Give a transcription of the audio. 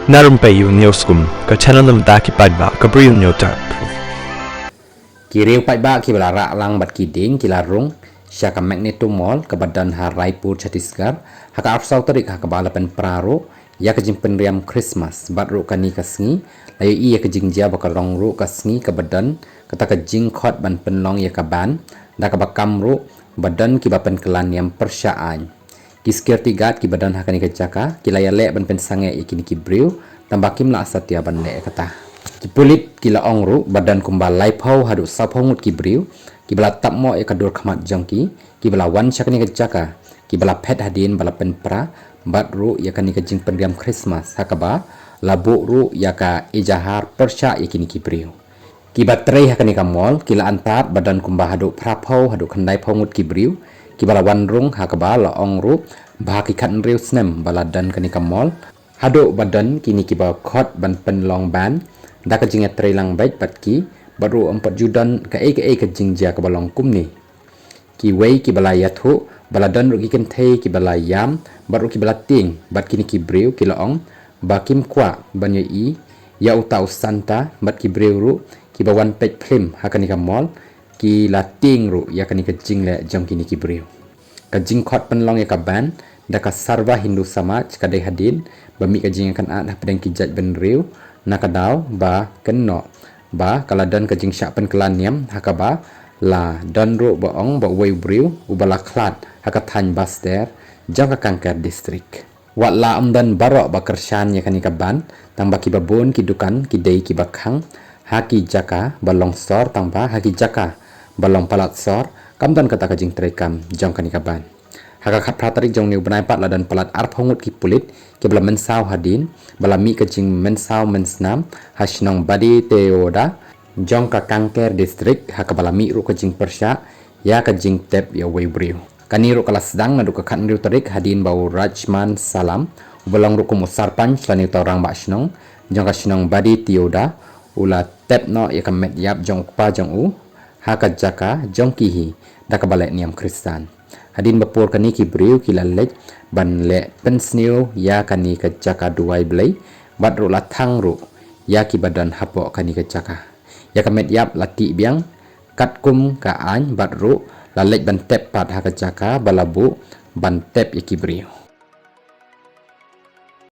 Narum payu nioskum, ka chananam daki padba, ka briu nyotarp. Kiriu pai ba ki belara lang bat kiding ki larung syaka magnetomol ke badan ha Raipur Chhattisgarh haka arsau tarik haka balapan praro ya ke jimpen riam Christmas bat ru kani kasngi layu i ya ke jingja bakal rong ru kasngi ke badan kata ke jing khot ban penlong ya ke ban da ke bakam ru badan ki bapen kelan yang persyaan ki security guard ki badan haka ni ke jaka ki laya le ban pen sange ikini ki briu tambakim la satya ban le kata Pulit kila ongru badan kumbal laipau hadu saphongut kibriu kibala tapmo ekadur khamat jangki kibala wan chakni kejaka kibala pet hadin bala penpra batru yakani kejing pendiam Christmas hakaba labu ru yaka ijahar persya yakini kibriu kibatrei hakani kamol kila antat badan kumbal hadu prapau hadu khandai phongut kibriu kibala wanrung hakaba la ongru bahaki khan riu snem baladan kani kamol hadu badan kini kiba khot ban penlong ban da ka jinga trailang baik patki baru 4 judan ka ke jingja ka balong kumni ki wei ki balaya thu baladan ru ki ken thei ki balayam baru ki balating bat kini ki breu ki laong bakim kwa banyo i ya utau santa bat ki breu ru ki bawan pek phim hakani ka mol ki lating ru ya kani ka jingle jam kini ki breu ka jing khot penlong ya ka ban da ka sarva hindu samaj ka dai hadin bami ka jing kan an pedang ki jaj ben riu nakadaw ba kenno ba kaladan kajing syapen kelaniam hakaba la danro baong ba wei briu ubala klat hakathan baster jangka kanker distrik wat la amdan barok ba kershan yakani kaban tamba ki babon ki dukan ki dei ki bakhang haki jaka balong sor tamba haki jaka balong palat sor kamdan kata kajing trekam jangkani kaban haka khat pratarik jong niu benai pat ladan palat arphongut ki pulit ki bala mensau hadin bala mi kajing mensau mensnam hasnong badi teoda jong ka kanker distrik haka bala mi ru kajing persya ya kajing tep ya weibriu kani ru kala sedang nadu ka khat niu tarik hadin bau rajman salam ubalong ru kumu sarpan slani torang ba snong jong ka snong badi teoda ula tep no ya kamet yap jong pa jong u haka jaka jong kihi da ka balek niam kristan hadin bapur kani ki briu ki lalej ban le pensniu ya kani ka jaka duai blai bat ru lathang ru ya ki badan hapo kani ka jaka ya kamet yap lati biang kat kum ka an bat ru lalej ban tep pat ha ka jaka balabu ban tep ya ki briu